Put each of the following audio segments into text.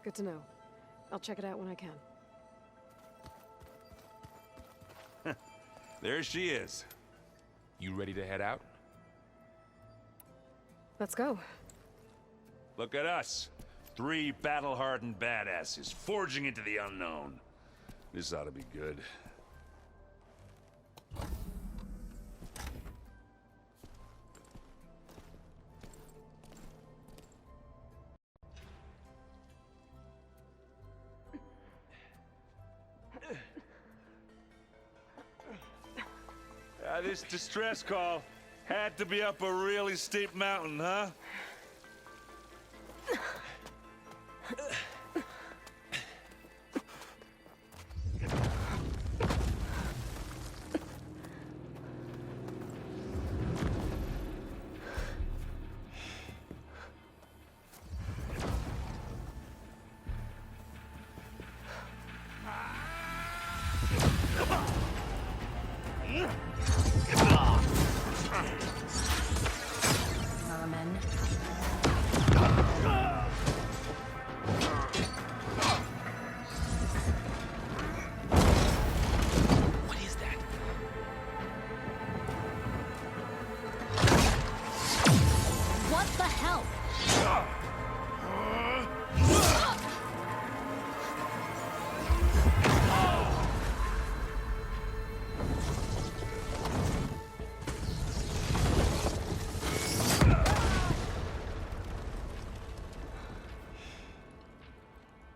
Good to know. I'll check it out when I can. There she is. You ready to head out? Let's go. Look at us. 3 battle-hardened badasses forging into the unknown. This ought to be good. This distress call had to be up a really steep mountain, huh?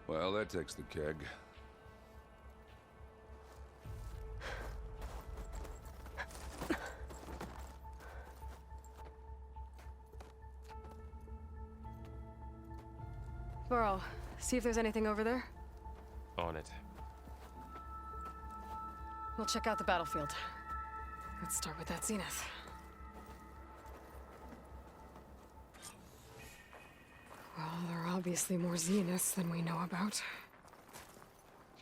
Well, that takes the keg. Burrow, see if there's anything over there. On it. We'll check out the battlefield. Let's start with that zenith. Well, there are obviously more zeniths than we know about.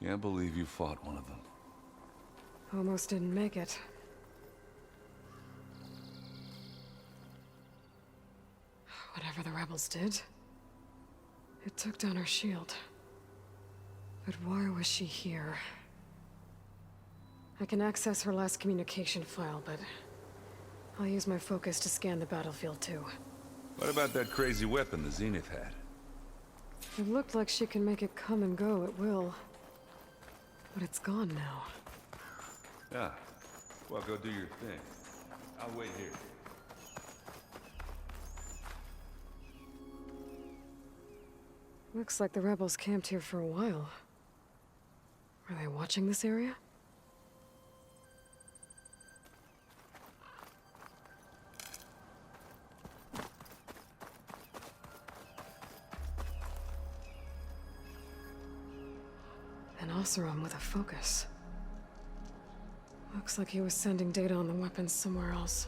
Can't believe you fought one of them. Almost didn't make it. Whatever the rebels did, it took down her shield. But why was she here? I can access her last communication file, but I'll use my focus to scan the battlefield too. What about that crazy weapon the Zenith had? It looked like she can make it come and go at will. But it's gone now. Yeah. Well, go do your thing. I'll wait here. Looks like the rebels camped here for a while. Are they watching this area? An Oseram with a focus. Looks like he was sending data on the weapons somewhere else.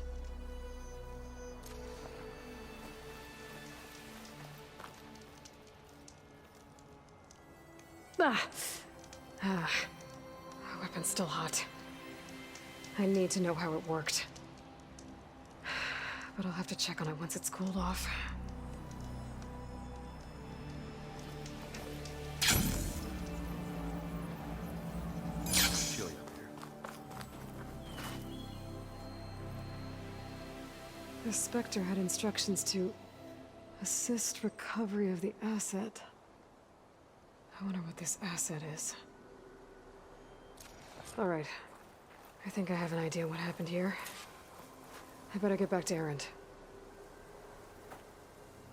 My weapon's still hot. I need to know how it worked. But I'll have to check on it once it's cooled off. Chilly up here. The Spectre had instructions to assist recovery of the asset. I wonder what this asset is. All right. I think I have an idea what happened here. I better get back to Erend.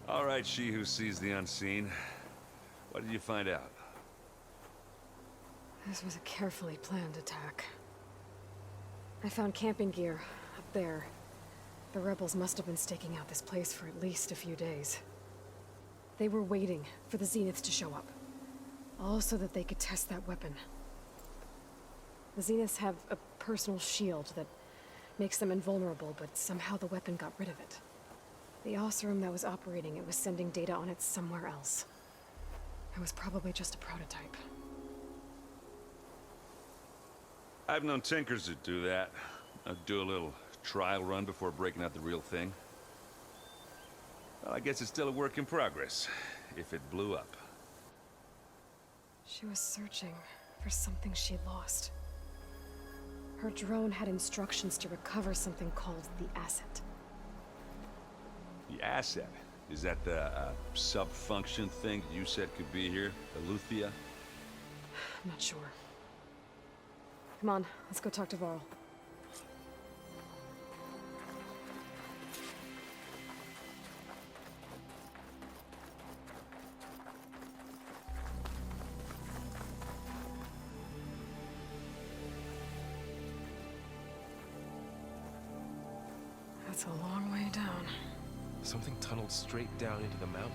All right, she who sees the unseen. What did you find out? This was a carefully planned attack. I found camping gear up there. The rebels must have been staking out this place for at least a few days. They were waiting for the Zeniths to show up. All so that they could test that weapon. The Zeniths have a personal shield that makes them invulnerable, but somehow the weapon got rid of it. The Oseram that was operating it was sending data on it somewhere else. It was probably just a prototype. I've known tinkers that do that. I'd do a little trial run before breaking out the real thing. Well, I guess it's still a work in progress, if it blew up. She was searching for something she lost. Her drone had instructions to recover something called the asset. The asset? Is that the sub-function thing you said could be here? Eleuthia? I'm not sure. Come on, let's go talk to Varl. That's a long way down. Something tunneled straight down into the mountain.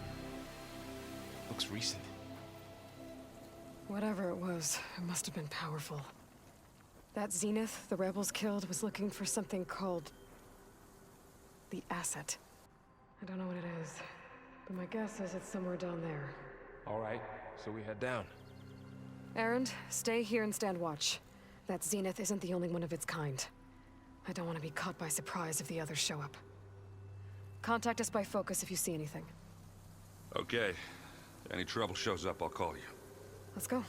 Looks recent. Whatever it was, it must have been powerful. That Zenith the rebels killed was looking for something called the asset. I don't know what it is, but my guess is it's somewhere down there. All right, so we head down. Erend, stay here and stand watch. That Zenith isn't the only one of its kind. I don't want to be caught by surprise if the others show up. Contact us by focus if you see anything. Okay. Any trouble shows up, I'll call you. Let's go.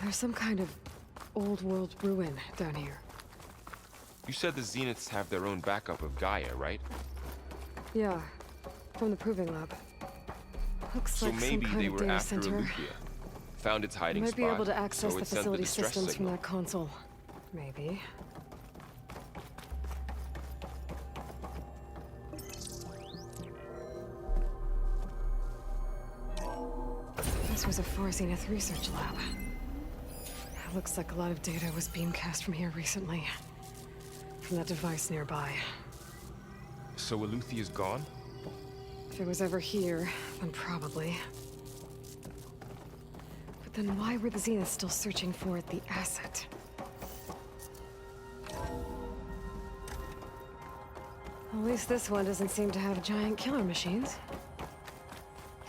There's some kind of old-world ruin down here. You said the Zeniths have their own backup of Gaia, right? Yeah, from the Proving Lab. Looks So like some maybe kind they of were data after center. Eleuthia. Found its hiding Might spot, be able to access so the it sent facility distress systems from signal. that console. Maybe. This was a 4 Zenith research lab. It looks like a lot of data was beamcast from here recently. From that device nearby. So Eleuthia's gone? If it was ever here, then probably. But then why were the Zeniths still searching for the asset? At least this one doesn't seem to have giant killer machines.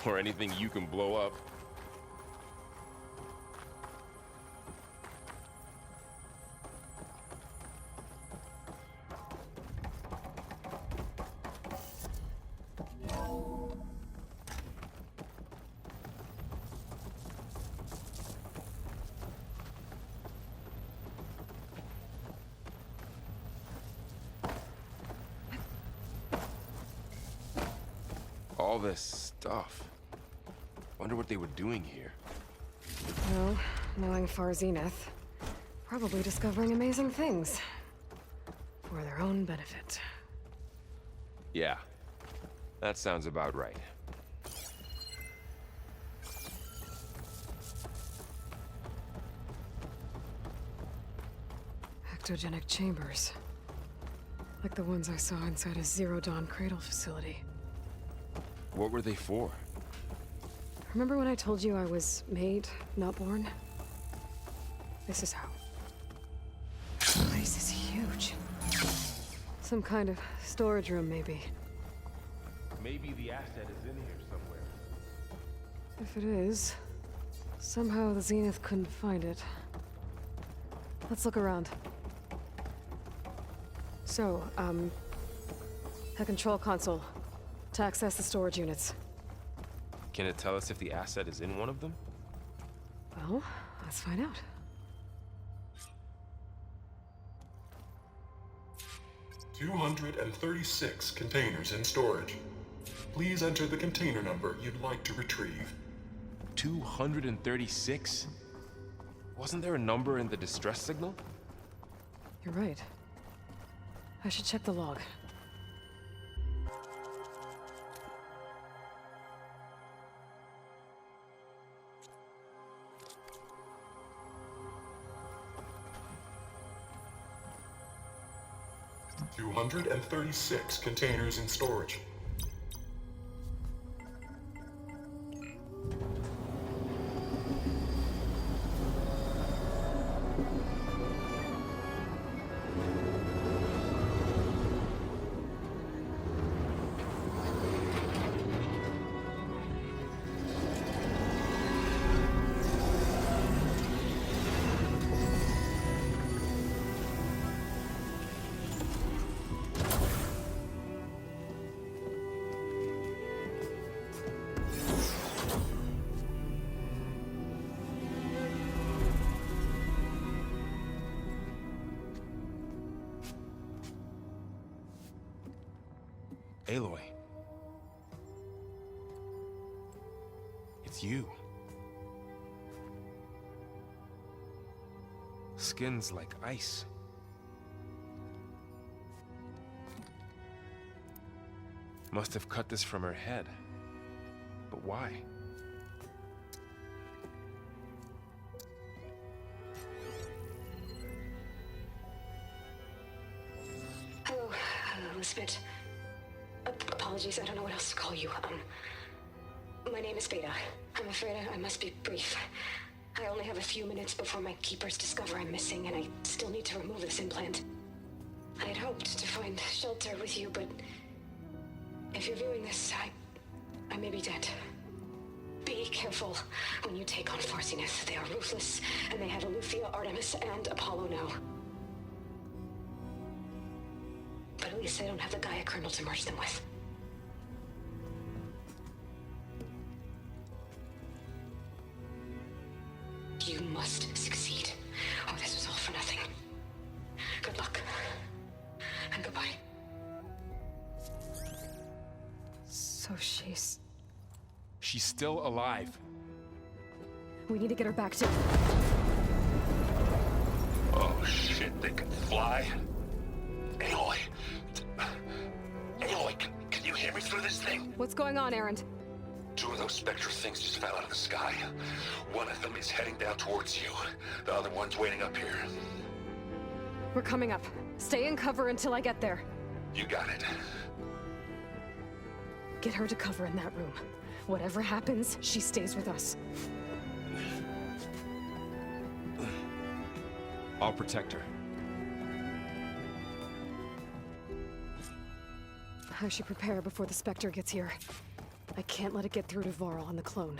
Or anything you can blow up. All this stuff. Wonder what they were doing here. Well, knowing Far Zenith, probably discovering amazing things. For their own benefit. Yeah, that sounds about right. Ectogenic chambers. Like the ones I saw inside a Zero Dawn Cradle facility. What were they for? Remember when I told you I was made, not born? This is how. The place is huge. Some kind of storage room, maybe. Maybe the asset is in here somewhere. If it is, somehow the Zenith couldn't find it. Let's look around. So, a control console to access the storage units. Can it tell us if the asset is in one of them? Well, let's find out. "236 containers in storage. Please enter the container number you'd like to retrieve." 236? Wasn't there a number in the distress signal? You're right. I should check the log. "236 containers in storage. Aloy. It's you. Skin's like ice. Must have cut this from her head. But why? Hello, Elizabeth. Apologies, I don't know what else to call you. My name is Beta. I'm afraid I must be brief. I only have a few minutes before my keepers discover I'm missing, and I still need to remove this implant. I had hoped to find shelter with you, but if you're viewing this, I may be dead. Be careful when you take on Farsiness. They are ruthless, and they have Eleuthia, Artemis, and Apollo now. But at least they don't have the Gaia kernel to merge them with. You must succeed, or this was all for nothing. Good luck. And goodbye. So she's... She's still alive. We need to get her back to... Oh shit, they can fly? Aloy! Aloy, can you hear me through this thing? What's going on, Erend? Two of those Spectre things just fell out of the sky. One of them is heading down towards you. The other one's waiting up here. We're coming up. Stay in cover until I get there. You got it. Get her to cover in that room. Whatever happens, she stays with us. I'll protect her. I should prepare before the Spectre gets here. I can't let it get through to Varl and the clone.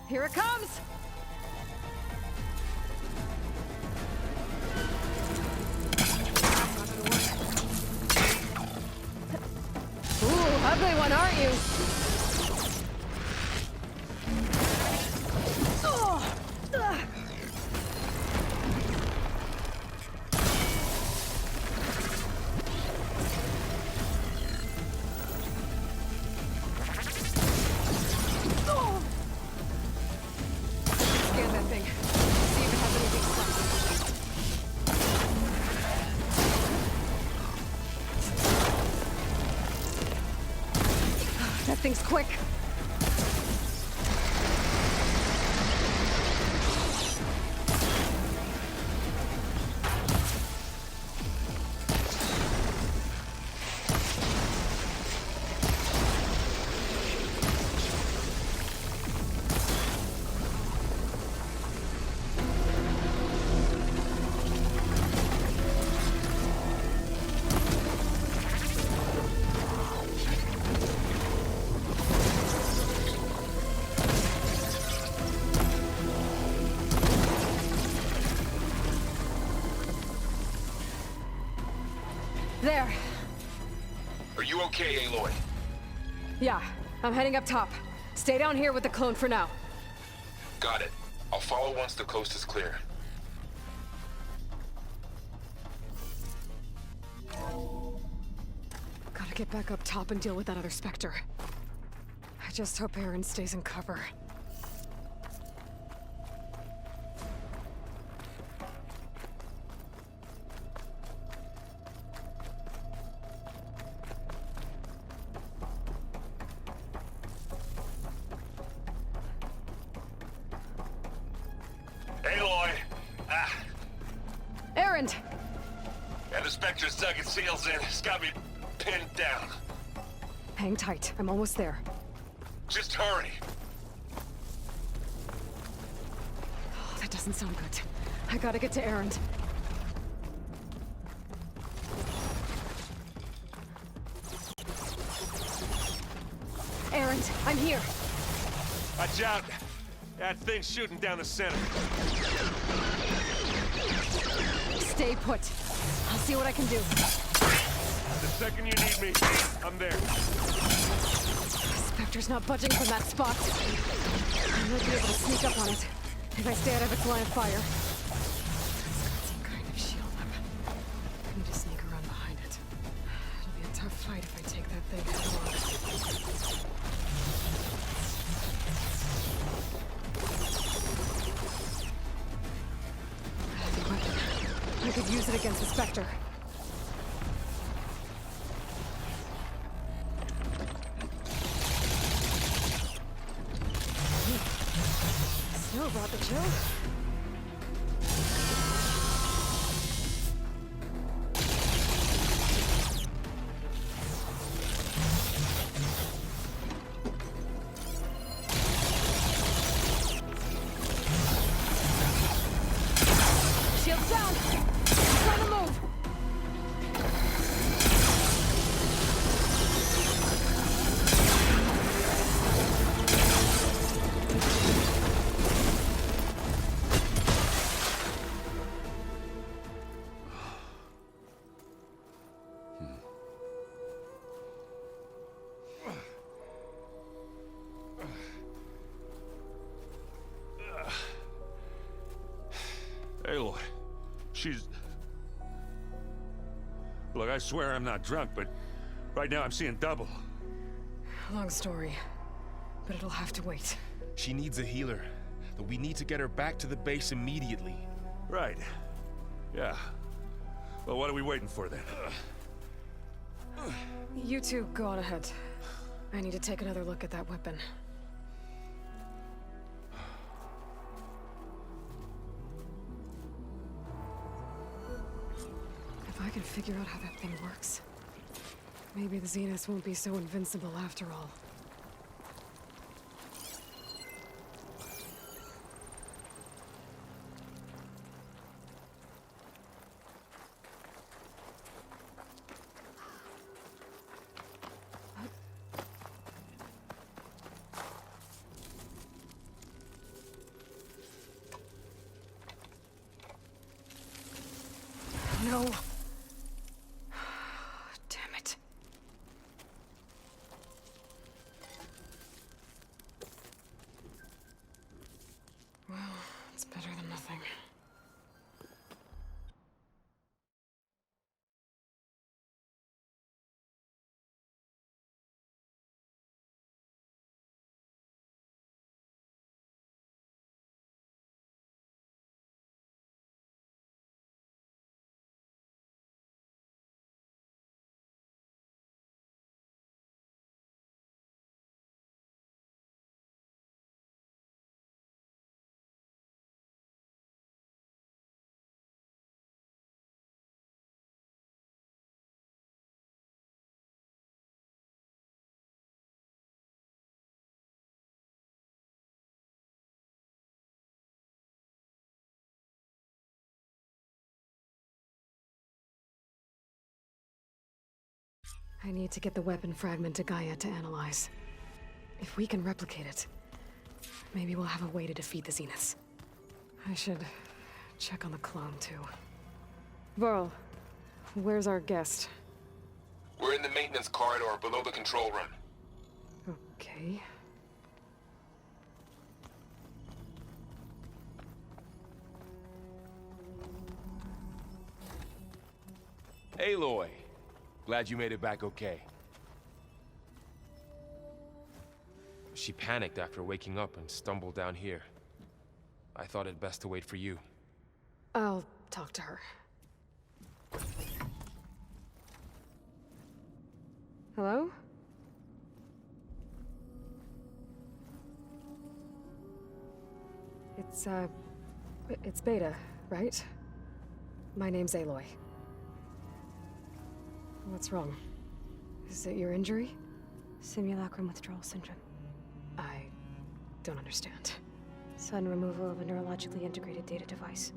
Here it comes! Ooh, ugly one, aren't you? Oh! Ugh. Oh! Scan that thing. See if it has anything fun. That thing's quick. There. Are you okay, Aloy? Yeah, I'm heading up top. Stay down here with the clone for now. Got it. I'll follow once the coast is clear. Gotta get back up top and deal with that other Spectre. I just hope Erend stays in cover. Aloy! Erend! And the Spectre's dug its heels in. It's got me pinned down. Hang tight, I'm almost there. Just hurry. That doesn't sound good. I gotta get to Erend. Errant, I'm here. Watch out! That thing's shooting down the center. Stay put. I'll see what I can do. The second you need me, I'm there. Spectre's not budging from that spot. I might be able to sneak up on it if I stay out of its line of fire. It's got some kind of shield up. I need to sneak around behind it. It'll be a tough fight if I take that thing head on. I could use it against the Spectre. Snow brought the chill. Shields down! Trying to move! Aloy, she's... Look, I swear I'm not drunk, but right now I'm seeing double. Long story, but it'll have to wait. She needs a healer, but we need to get her back to the base immediately. Right. Yeah. Well, what are we waiting for then? You two go on ahead. I need to take another look at that weapon. If I can figure out how that thing works, maybe the Zeniths won't be so invincible after all. No. Damn it. Well, it's better than nothing. I need to get the weapon fragment to Gaia to analyze. If we can replicate it, maybe we'll have a way to defeat the Zeniths. I should check on the clone, too. Varl, where's our guest? We're in the maintenance corridor below the control room. Okay. Aloy, glad you made it back okay. She panicked after waking up and stumbled down here. I thought it best to wait for you. I'll talk to her. Hello? It's Beta, right? My name's Aloy. What's wrong? Is it your injury? Simulacrum withdrawal syndrome. I don't understand. Sudden removal of a neurologically integrated data device.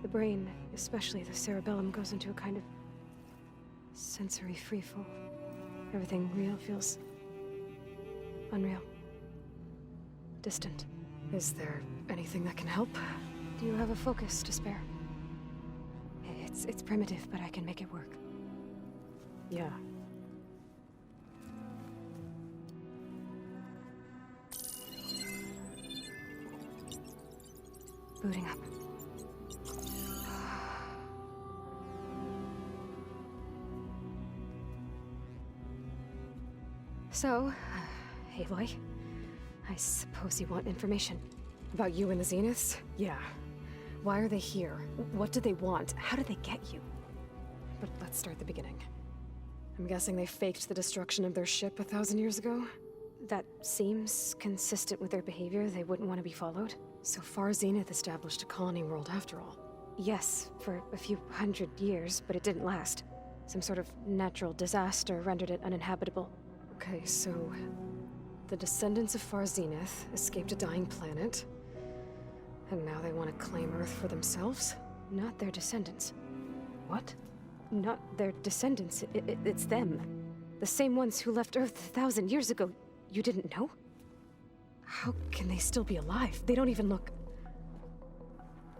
The brain, especially the cerebellum, goes into a kind of sensory freefall. Everything real feels Unreal. Distant. Is there anything that can help? Do you have a focus to spare? It's primitive, but I can make it work. Yeah. Booting up. So, Aloy, I suppose you want information. About you and the Zeniths? Yeah. Why are they here? What do they want? How did they get you? But let's start at the beginning. I'm guessing they faked the destruction of their ship 1,000 years ago? That seems consistent with their behavior. They wouldn't want to be followed. So far, Zenith established a colony world after all. Yes, for a few hundred years, but it didn't last. Some sort of natural disaster rendered it uninhabitable. Okay, so the descendants of Far Zenith escaped a dying planet, and now they want to claim Earth for themselves? Not their descendants. What? Not their descendants. It's them. The same ones who left Earth 1,000 years ago. You didn't know? How can they still be alive? They don't even look...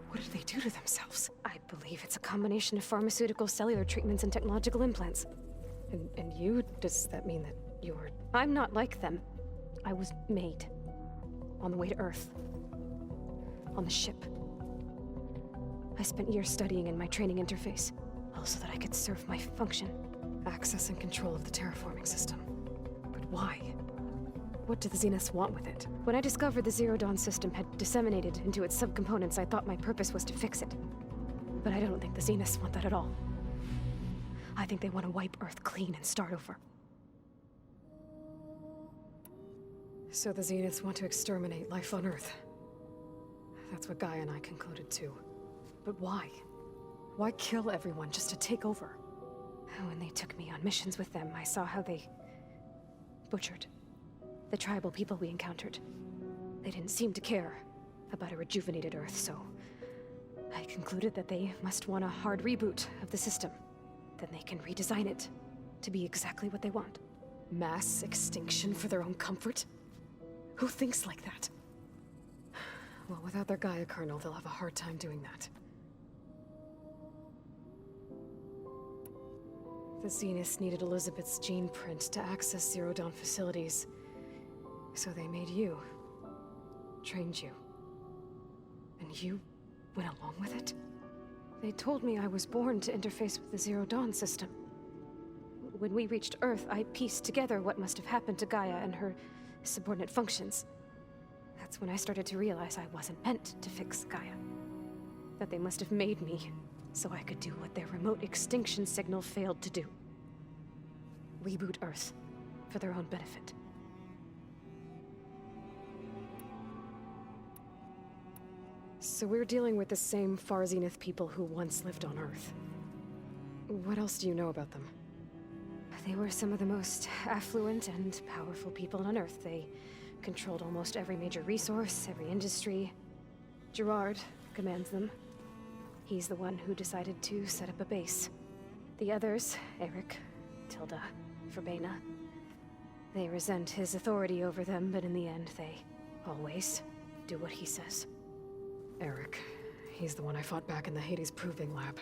What did they do to themselves? I believe it's a combination of pharmaceutical, cellular treatments, and technological implants. And you? Does that mean that you're... I'm not like them. I was made. On the way to Earth. On the ship. I spent years studying in my training interface, all so that I could serve my function. Access and control of the terraforming system. But why? What do the Zeniths want with it? When I discovered the Zero Dawn system had disseminated into its subcomponents, I thought my purpose was to fix it. But I don't think the Zeniths want that at all. I think they want to wipe Earth clean and start over. So the Zeniths want to exterminate life on Earth. That's what Gaia and I concluded too. But why? Why kill everyone just to take over? When they took me on missions with them, I saw how they butchered the tribal people we encountered. They didn't seem to care about a rejuvenated Earth, so I concluded that they must want a hard reboot of the system. Then they can redesign it to be exactly what they want. Mass extinction for their own comfort? Who thinks like that? Well, without their Gaia kernel, they'll have a hard time doing that. The Zeniths needed Elizabeth's gene print to access Zero Dawn facilities. So they made you. Trained you. And you went along with it? They told me I was born to interface with the Zero Dawn system. When we reached Earth, I pieced together what must have happened to Gaia and her subordinate functions. That's when I started to realize I wasn't meant to fix Gaia. That they must have made me so I could do what their remote extinction signal failed to do. Reboot Earth for their own benefit. So we're dealing with the same Far Zenith people who once lived on Earth. What else do you know about them? They were some of the most affluent and powerful people on Earth. They controlled almost every major resource, every industry. Gerard commands them. He's the one who decided to set up a base. The others, Eric, Tilda, Verbena, they resent his authority over them, but in the end, they always do what he says. Eric. He's the one I fought back in the Hades Proving Lab.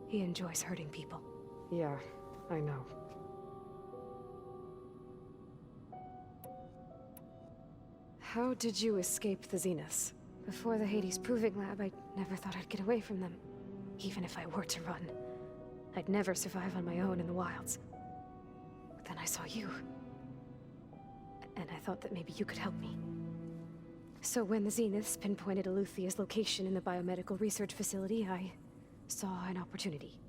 He enjoys hurting people. Yeah, I know. How did you escape the Zeniths? Before the Hades Proving Lab, I never thought I'd get away from them. Even if I were to run. I'd never survive on my own in the wilds. But then I saw you. And I thought that maybe you could help me. So when the Zeniths pinpointed Eluthia's location in the biomedical research facility, I saw an opportunity.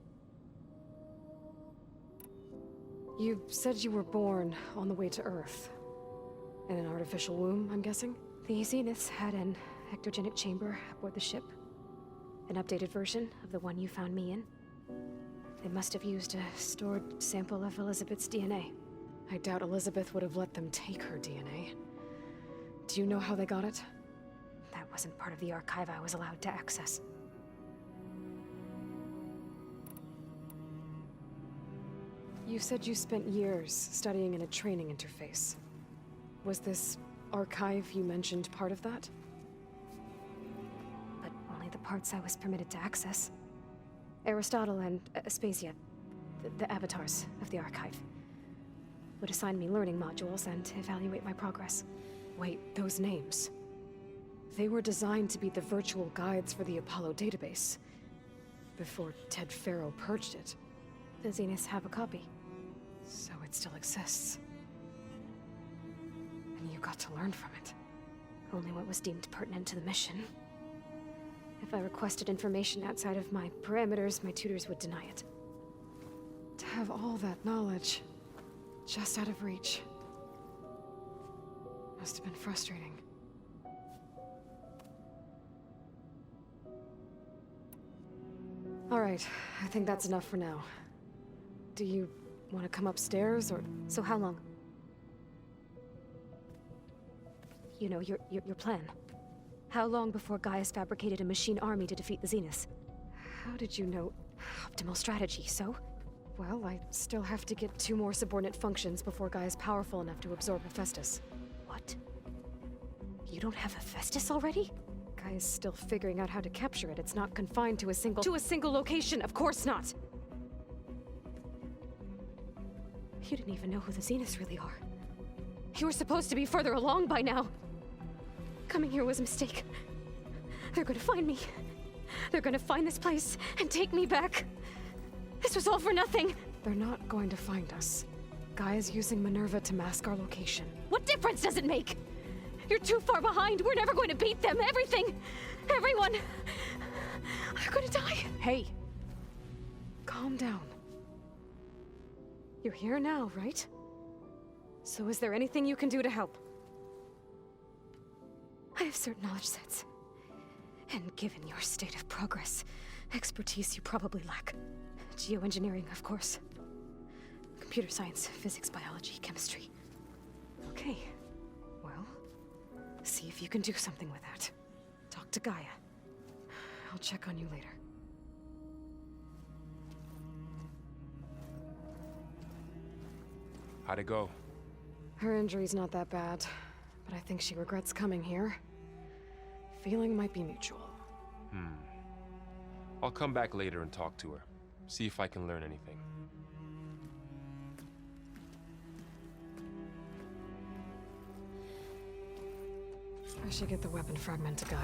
You said you were born on the way to Earth. In an artificial womb, I'm guessing? The Zeniths had an ectogenic chamber aboard the ship. An updated version of the one you found me in. They must have used a stored sample of Elizabeth's DNA. I doubt Elizabeth would have let them take her DNA. Do you know how they got it? That wasn't part of the archive I was allowed to access. You said you spent years studying in a training interface. Was this archive you mentioned part of that? But only the parts I was permitted to access. Aristotle and Aspasia, the avatars of the archive, would assign me learning modules and evaluate my progress. Wait, those names. They were designed to be the virtual guides for the Apollo database. Before Ted Faro purged it. The Zeniths have a copy. So it still exists. And you got to learn from it. Only what was deemed pertinent to the mission. If I requested information outside of my parameters, my tutors would deny it. To have all that knowledge, just out of reach. Must have been frustrating. All right, I think that's enough for now. Do you want to come upstairs, or...? So how long? You know, your plan. How long before Gaius fabricated a machine army to defeat the Zeniths? How did you know? Optimal strategy, so? Well, I still have to get 2 more subordinate functions before Guy is powerful enough to absorb Hephaestus. What? You don't have Hephaestus already? Guy is still figuring out how to capture it. It's not confined to a single location, of course not! You didn't even know who the Zeniths really are. You were supposed to be further along by now! Coming here was a mistake. They're gonna find me. They're gonna find this place and take me back. This was all for nothing! They're not going to find us. Guy is using Minerva to mask our location. What difference does it make? You're too far behind. We're never going to beat them. Everything. Everyone. They're gonna die. Hey. Calm down. You're here now, right? So is there anything you can do to help? I have certain knowledge sets. And given your state of progress, expertise you probably lack. Geoengineering, of course. Computer science, physics, biology, chemistry. Okay. Well, see if you can do something with that. Talk to Gaia. I'll check on you later. How'd it go? Her injury's not that bad, but I think she regrets coming here. Feeling might be mutual. I'll come back later and talk to her. See if I can learn anything. I should get the weapon fragment to Gaia.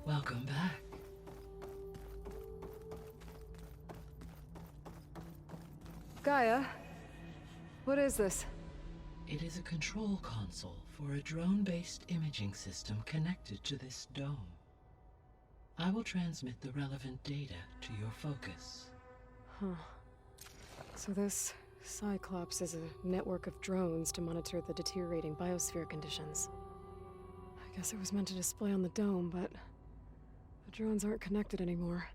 Welcome back. Gaia? What is this? It is a control console for a drone-based imaging system connected to this dome. I will transmit the relevant data to your focus. Huh. So this Cyclops is a network of drones to monitor the deteriorating biosphere conditions. I guess it was meant to display on the dome, but the drones aren't connected anymore.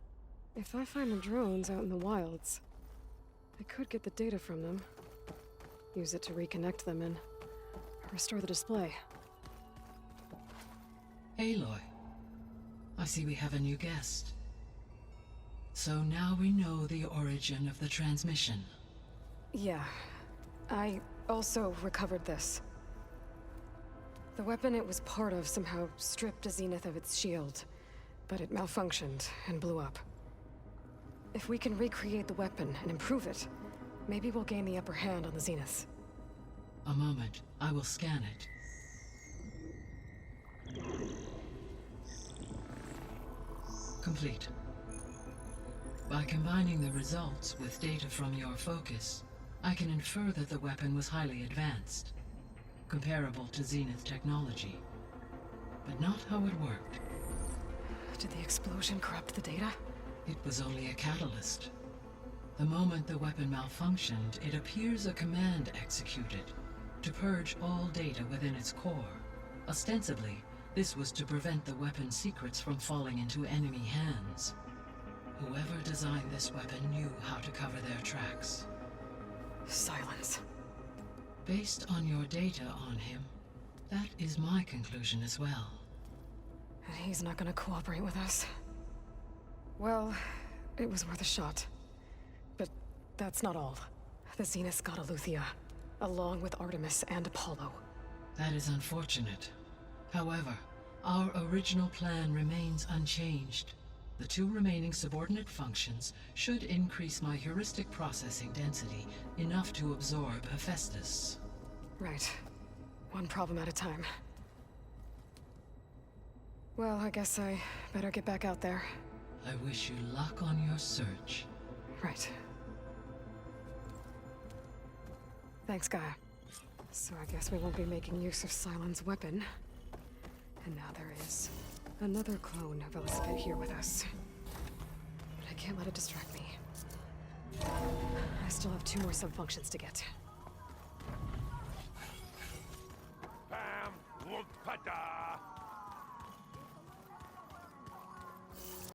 If I find the drones out in the wilds, I could get the data from them, use it to reconnect them, and restore the display. Aloy, I see we have a new guest. So now we know the origin of the transmission. Yeah. I also recovered this. The weapon it was part of somehow stripped a Zenith of its shield, but it malfunctioned and blew up. If we can recreate the weapon and improve it, maybe we'll gain the upper hand on the Zeniths. A moment, I will scan it. Complete. By combining the results with data from your focus, I can infer that the weapon was highly advanced, comparable to Zenith technology, but not how it worked. Did the explosion corrupt the data? It was only a catalyst. The moment the weapon malfunctioned, it appears a command executed to purge all data within its core, ostensibly This was to prevent the weapon's secrets from falling into enemy hands. Whoever designed this weapon knew how to cover their tracks. Silence. Based on your data on him, that is my conclusion as well. And he's not gonna cooperate with us. Well, it was worth a shot. But that's not all. The Zenith's got Aletheia, along with Artemis and Apollo. That is unfortunate. However, our original plan remains unchanged. The two remaining subordinate functions should increase my heuristic processing density enough to absorb Hephaestus. Right. One problem at a time. Well, I guess I better get back out there. I wish you luck on your search. Right. Thanks, Gaia. So I guess we won't be making use of Cylon's weapon. And now there is another clone of Elizabeth here with us. But I can't let it distract me. I still have 2 more sub-functions to get. Bam! Whoop-a-da!